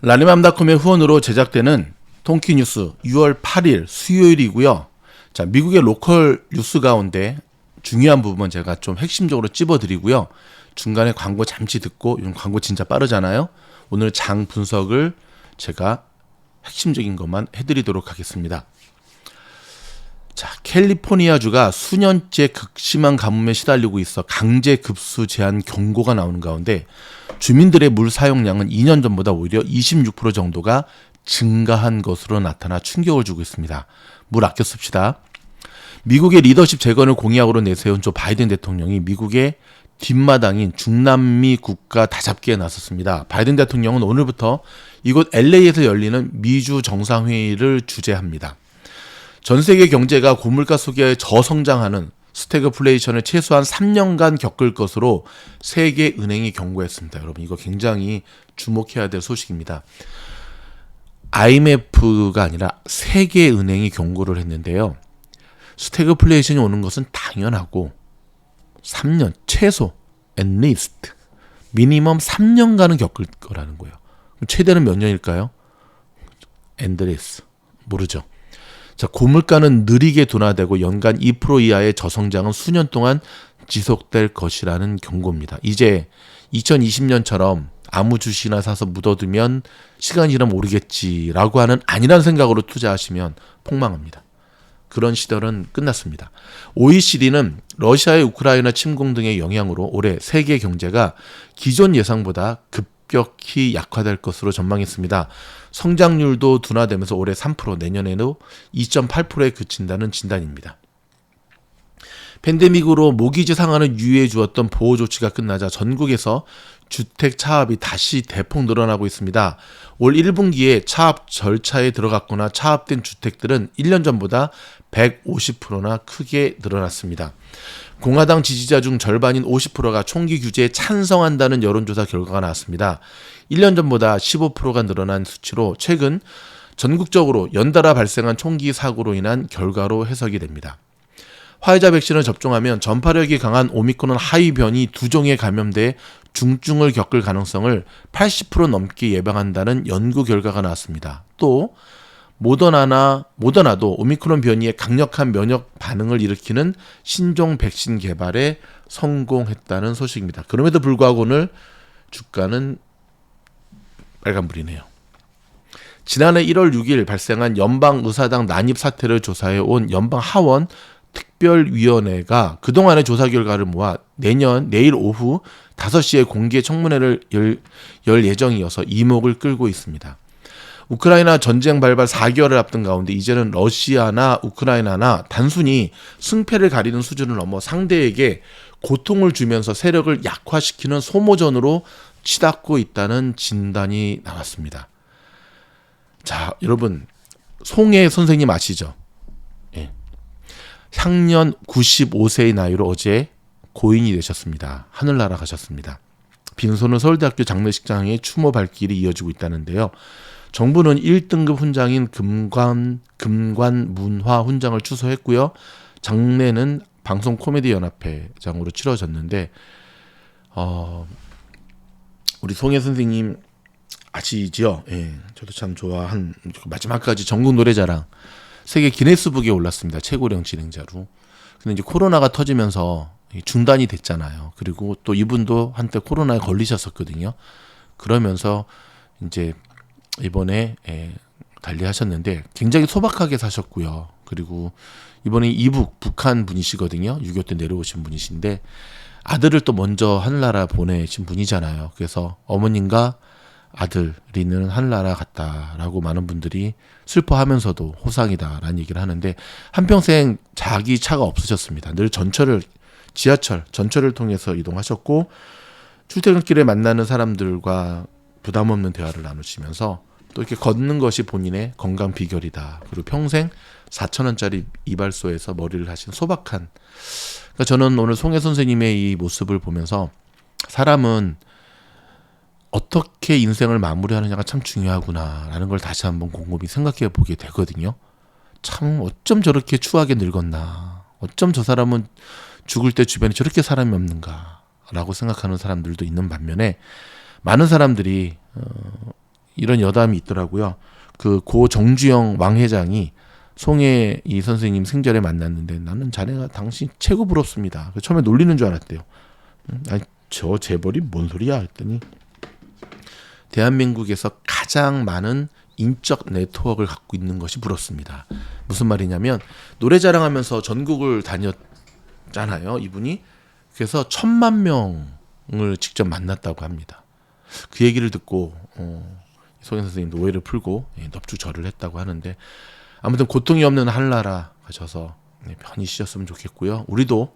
라니맘닷컴의 후원으로 제작되는 통키 뉴스 6월 8일 수요일이고요. 자, 미국의 로컬 뉴스 가운데 중요한 부분 제가 좀 핵심적으로 찝어드리고요. 중간에 광고 잠시 듣고, 이건 광고 진짜 빠르잖아요. 오늘 장 분석을 제가 핵심적인 것만 해드리도록 하겠습니다. 자, 캘리포니아주가 수년째 극심한 가뭄에 시달리고 있어 강제 급수 제한 경고가 나오는 가운데 주민들의 물 사용량은 2년 전보다 오히려 26% 정도가 증가한 것으로 나타나 충격을 주고 있습니다. 물 아껴 씁시다. 미국의 리더십 재건을 공약으로 내세운 조 바이든 대통령이 미국의 뒷마당인 중남미 국가 다잡기에 나섰습니다. 바이든 대통령은 오늘부터 이곳 LA에서 열리는 미주 정상회의를 주재합니다. 전 세계 경제가 고물가 속에 저성장하는 스태그플레이션을 최소한 3년간 겪을 것으로 세계은행이 경고했습니다. 여러분, 이거 굉장히 주목해야 될 소식입니다. IMF가 아니라 세계은행이 경고를 했는데요. 스태그플레이션이 오는 것은 당연하고 3년, 최소, at least, 미니멈 3년간은 겪을 거라는 거예요. 최대는 몇 년일까요? endless, 모르죠. 자, 고물가는 느리게 둔화되고 연간 2% 이하의 저성장은 수년 동안 지속될 것이라는 경고입니다. 이제 2020년처럼 아무 주식이나 사서 묻어두면 시간이 지나면 오르겠지라고 하는 아니란 생각으로 투자하시면 폭망합니다. 그런 시절은 끝났습니다. OECD는 러시아의 우크라이나 침공 등의 영향으로 올해 세계 경제가 기존 예상보다 급격히 약화될 것으로 전망했습니다. 성장률도 둔화되면서 올해 3%, 내년에도 2.8%에 그친다는 진단입니다. 팬데믹으로 모기지 상한을 유예해 주었던 보호 조치가 끝나자 전국에서 주택 차압이 다시 대폭 늘어나고 있습니다. 올 1분기에 차압 절차에 들어갔거나 차압된 주택들은 1년 전보다 150%나 크게 늘어났습니다. 공화당 지지자 중 절반인 50%가 총기 규제에 찬성한다는 여론조사 결과가 나왔습니다. 1년 전보다 15%가 늘어난 수치로 최근 전국적으로 연달아 발생한 총기 사고로 인한 결과로 해석이 됩니다. 화이자 백신을 접종하면 전파력이 강한 오미크론 하이 변이 두 종에 감염돼 중증을 겪을 가능성을 80% 넘게 예방한다는 연구 결과가 나왔습니다. 또 모더나도 오미크론 변이에 강력한 면역 반응을 일으키는 신종 백신 개발에 성공했다는 소식입니다. 그럼에도 불구하고 오늘 주가는 빨간불이네요. 지난해 1월 6일 발생한 연방의사당 난입 사태를 조사해 온 연방하원 특별위원회가 그동안의 조사 결과를 모아 내일 오후 5시에 공개 청문회를 열 예정이어서 이목을 끌고 있습니다. 우크라이나 전쟁 발발 4개월을 앞둔 가운데 이제는 러시아나 우크라이나나 단순히 승패를 가리는 수준을 넘어 상대에게 고통을 주면서 세력을 약화시키는 소모전으로 치닫고 있다는 진단이 나왔습니다. 자, 여러분, 송혜 선생님 아시죠? 예. 향년 95세의 나이로 어제 고인이 되셨습니다. 하늘나라 가셨습니다. 빈소는 서울대학교 장례식장에 추모 발길이 이어지고 있다는데요. 정부는 1등급 훈장인 금관 문화 훈장을 취소했고요. 장례는 방송 코미디 연합회장으로 치러졌는데 우리 송혜 선생님 아시죠? 예, 저도 참 좋아한 마지막까지 전국 노래자랑 세계 기네스북에 올랐습니다. 최고령 진행자로. 근데 이제 코로나가 터지면서 중단이 됐잖아요. 그리고 또 이분도 한때 코로나에 걸리셨었거든요. 그러면서 이제 이번에 달리하셨는데 굉장히 소박하게 사셨고요. 그리고 이번에 이북 북한 분이시거든요. 6.25 때 내려오신 분이신데 아들을 또 먼저 하늘나라 보내신 분이잖아요. 그래서 어머님과 아들이는 하늘나라 갔다라고 많은 분들이 슬퍼하면서도 호상이다라는 얘기를 하는데 한평생 자기 차가 없으셨습니다. 늘 지하철을 통해서 이동하셨고 출퇴근길에 만나는 사람들과 부담 없는 대화를 나누시면서 또 이렇게 걷는 것이 본인의 건강 비결이다. 그리고 평생 4,000원짜리 이발소에서 머리를 하신 소박한. 그러니까 저는 오늘 송혜 선생님의 이 모습을 보면서 사람은 어떻게 인생을 마무리하느냐가 참 중요하구나라는 걸 다시 한번 곰곰이 생각해 보게 되거든요. 참 어쩜 저렇게 추하게 늙었나. 어쩜 저 사람은 죽을 때 주변에 저렇게 사람이 없는가라고 생각하는 사람들도 있는 반면에 많은 사람들이 이런 여담이 있더라고요. 그 고 정주영 왕 회장이 송혜 이 선생님 생전에 만났는데 나는 자네가 당신 최고 부럽습니다. 처음에 놀리는 줄 알았대요. 아니 저 재벌이 뭔 소리야 했더니 대한민국에서 가장 많은 인적 네트워크를 갖고 있는 것이 부럽습니다. 무슨 말이냐면 노래 자랑하면서 전국을 다녔잖아요. 이분이. 그래서 1,000만 명을 직접 만났다고 합니다. 그 얘기를 듣고 송혜 선생님도 오해를 풀고 넙주절을 했다고 하는데 아무튼 고통이 없는 하늘나라 가셔서 편히 쉬셨으면 좋겠고요. 우리도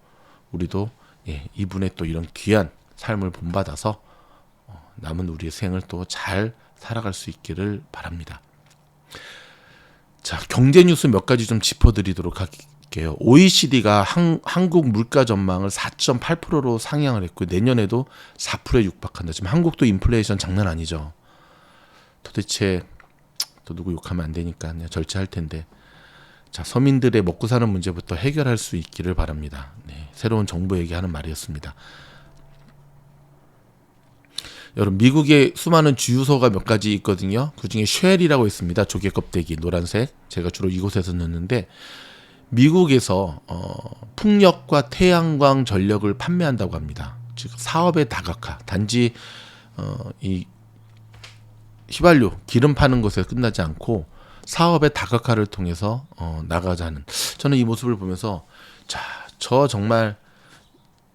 이분의 또 이런 귀한 삶을 본받아서 남은 우리의 생을 또 잘 살아갈 수 있기를 바랍니다. 자, 경제 뉴스 몇 가지 좀 짚어드리도록 할게요. OECD가 한국 물가 전망을 4.8%로 상향을 했고 내년에도 4%에 육박한다. 지금 한국도 인플레이션 장난 아니죠. 도대체 또 누구 욕하면 안 되니까 절제할 텐데. 자, 서민들의 먹고 사는 문제부터 해결할 수 있기를 바랍니다. 네, 새로운 정부에게 하는 말이었습니다. 여러분 미국에 수많은 주유소가 몇 가지 있거든요. 그중에 쉘이라고 있습니다. 조개 껍데기 노란색. 제가 주로 이곳에서 넣는데 미국에서 풍력과 태양광 전력을 판매한다고 합니다. 즉 사업의 다각화. 단지 이 휘발유 기름 파는 것에 끝나지 않고 사업의 다각화를 통해서 나가자는. 저는 이 모습을 보면서 자, 저 정말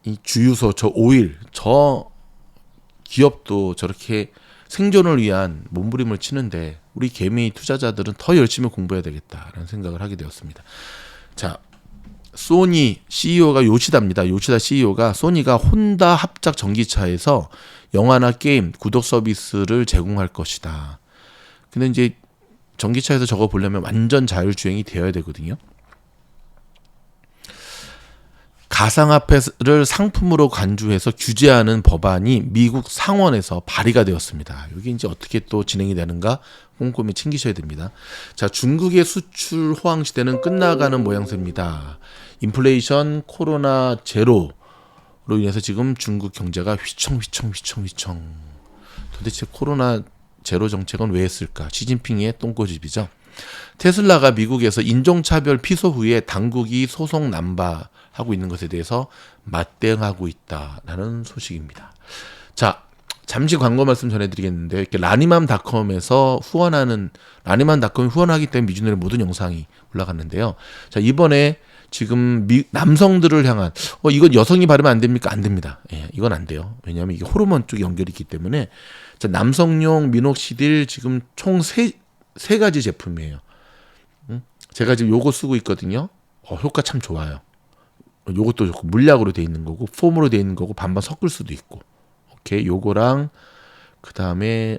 이 주유소, 저 오일, 저 기업도 저렇게 생존을 위한 몸부림을 치는데 우리 개미 투자자들은 더 열심히 공부해야 되겠다라는 생각을 하게 되었습니다. 자, 소니 CEO가 요시다입니다. 요시다 CEO가 소니가 혼다 합작 전기차에서 영화나 게임, 구독 서비스를 제공할 것이다. 근데 이제 전기차에서 저거 보려면 완전 자율주행이 되어야 되거든요. 가상화폐를 상품으로 간주해서 규제하는 법안이 미국 상원에서 발의가 되었습니다. 이게 이제 어떻게 또 진행이 되는가 꼼꼼히 챙기셔야 됩니다. 자, 중국의 수출 호황 시대는 끝나가는 모양새입니다. 인플레이션, 코로나 제로로 인해서 지금 중국 경제가 휘청휘청. 도대체 코로나 제로 정책은 왜 했을까? 시진핑의 똥꼬집이죠. 테슬라가 미국에서 인종차별 피소 후에 당국이 소송 남발하고 있는 것에 대해서 맞대응하고 있다라는 소식입니다. 자, 잠시 광고 말씀 전해드리겠는데 이렇게 라니맘닷컴에서 라니맘닷컴이 후원하기 때문에 미주노래 모든 영상이 올라갔는데요. 자, 이번에 지금 남성들을 향한 이건 여성이 바르면 안 됩니까? 안 됩니다. 예, 이건 안 돼요. 왜냐하면 이게 호르몬 쪽이 연결이 있기 때문에. 자, 남성용 미녹시딜 지금 총 세 가지 제품이에요. 제가 지금 요거 쓰고 있거든요. 효과 참 좋아요. 요것도 좋고 물약으로 돼 있는 거고 폼으로 돼 있는 거고 반반 섞을 수도 있고. 오케이, 요거랑 그 다음에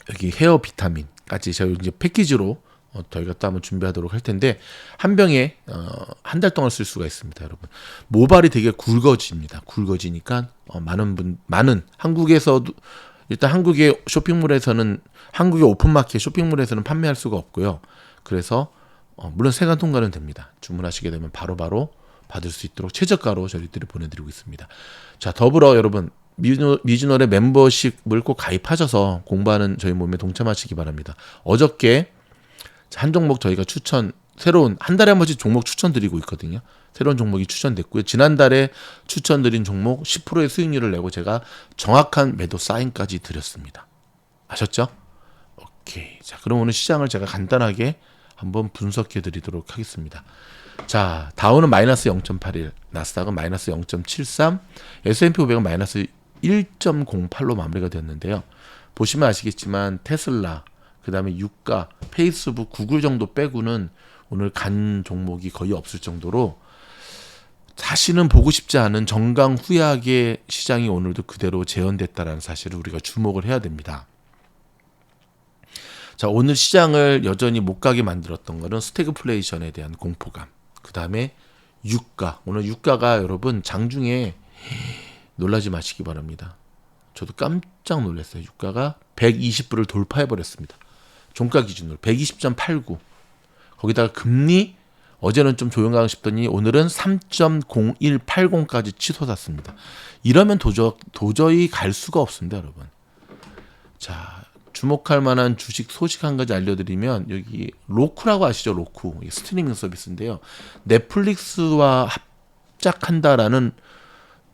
여기 헤어 비타민까지 제가 이제 패키지로 저희가 또 한번 준비하도록 할 텐데 한 병에 한 달 동안 쓸 수가 있습니다, 여러분. 모발이 되게 굵어집니다. 굵어지니까 많은 한국에서도 일단 한국의 쇼핑몰에서는 한국의 오픈마켓 쇼핑몰에서는 판매할 수가 없고요. 그래서 물론 세관 통과는 됩니다. 주문하시게 되면 바로바로 받을 수 있도록 최저가로 저희들이 보내드리고 있습니다. 자, 더불어 여러분 미주널의 멤버십을 꼭 가입하셔서 공부하는 저희 몸에 동참하시기 바랍니다. 어저께 한 종목 저희가 새로운 한 달에 한 번씩 종목 추천드리고 있거든요. 새로운 종목이 추천됐고요. 지난달에 추천드린 종목 10%의 수익률을 내고 제가 정확한 매도 사인까지 드렸습니다. 아셨죠? 오케이. 자, 그럼 오늘 시장을 제가 간단하게 한번 분석해 드리도록 하겠습니다. 자, 다우는 마이너스 0.81, 나스닥은 마이너스 0.73, S&P 500은 마이너스 1.08로 마무리가 됐는데요. 보시면 아시겠지만 테슬라, 그 다음에 유가, 페이스북, 구글 정도 빼고는 오늘 간 종목이 거의 없을 정도로 다시는 보고 싶지 않은 정강 후약의 시장이 오늘도 그대로 재현됐다는 사실을 우리가 주목을 해야 됩니다. 자, 오늘 시장을 여전히 못 가게 만들었던 것은 스태그플레이션에 대한 공포감, 그 다음에 유가. 오늘 유가가 여러분 장중에 놀라지 마시기 바랍니다. 저도 깜짝 놀랐어요. 유가가 120불을 돌파해버렸습니다. 종가 기준으로 120.89. 거기다가 금리 어제는 좀 조용하고 싶더니 오늘은 3.0180까지 치솟았습니다. 이러면 도저히 갈 수가 없습니다, 여러분. 자, 주목할 만한 주식 소식 한 가지 알려드리면 여기 로쿠라고 아시죠? 로쿠 스트리밍 서비스인데요. 넷플릭스와 합작한다라는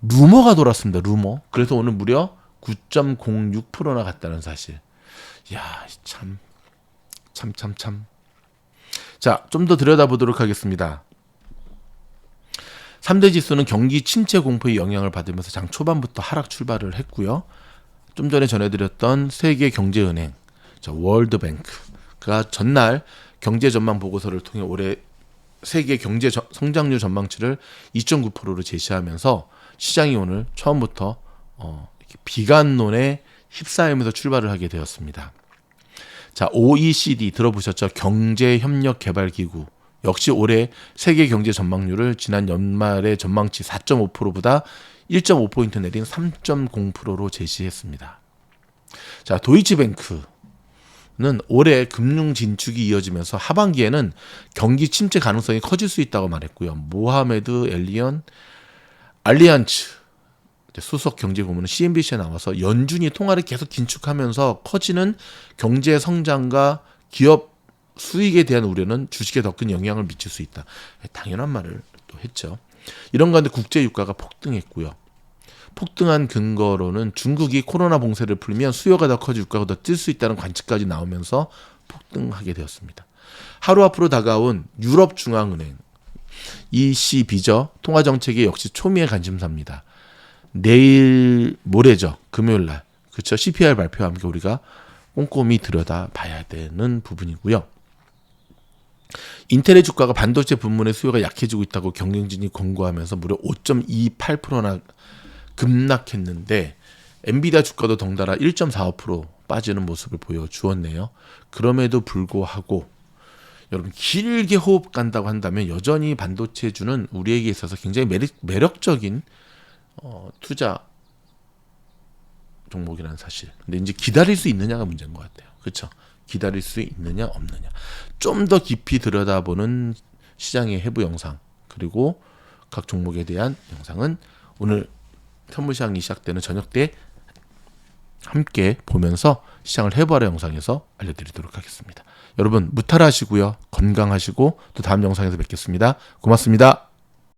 루머가 돌았습니다. 루머. 그래서 오늘 무려 9.06%나 갔다는 사실. 야, 참. 자, 좀 더 들여다보도록 하겠습니다. 3대 지수는 경기 침체 공포의 영향을 받으면서 장 초반부터 하락 출발을 했고요. 좀 전에 전해드렸던 세계경제은행, 월드뱅크가 전날 경제 전망 보고서를 통해 올해 세계 경제 성장률 전망치를 2.9%로 제시하면서 시장이 오늘 처음부터 비관론에 휩싸이면서 출발을 하게 되었습니다. 자, OECD 들어보셨죠? 경제협력개발기구. 역시 올해 세계 경제 전망률을 지난 연말의 전망치 4.5%보다 1.5포인트 내린 3.0%로 제시했습니다. 자, 도이치뱅크는 올해 금융 진축이 이어지면서 하반기에는 경기 침체 가능성이 커질 수 있다고 말했고요. 모하메드 알리안츠 수석 경제고문은 CNBC에 나와서 연준이 통화를 계속 긴축하면서 커지는 경제 성장과 기업 수익에 대한 우려는 주식에 더 큰 영향을 미칠 수 있다. 당연한 말을 또 했죠. 이런 가운데 국제 유가가 폭등했고요. 폭등한 근거로는 중국이 코로나 봉쇄를 풀면 수요가 더 커지고 유가가 더 뛸 수 있다는 관측까지 나오면서 폭등하게 되었습니다. 하루 앞으로 다가온 유럽중앙은행 ECB죠. 통화정책이 역시 초미의 관심사입니다. 내일 모레죠. 금요일 날. 그렇죠. CPI 발표와 함께 우리가 꼼꼼히 들여다봐야 되는 부분이고요. 인텔의 주가가 반도체 부문의 수요가 약해지고 있다고 경영진이 권고하면서 무려 5.28%나 급락했는데 엔비디아 주가도 덩달아 1.45% 빠지는 모습을 보여주었네요. 그럼에도 불구하고 여러분 길게 호흡 간다고 한다면 여전히 반도체주는 우리에게 있어서 굉장히 매력적인 투자 종목이라는 사실. 근데 이제 기다릴 수 있느냐가 문제인 것 같아요. 그렇죠? 기다릴 수 있느냐 없느냐. 좀 더 깊이 들여다보는 시장의 해부 영상 그리고 각 종목에 대한 영상은 오늘 현무시장이 시작되는 저녁 때 함께 보면서 시장을 해부하라 영상에서 알려드리도록 하겠습니다. 여러분 무탈하시고요. 건강하시고 또 다음 영상에서 뵙겠습니다. 고맙습니다.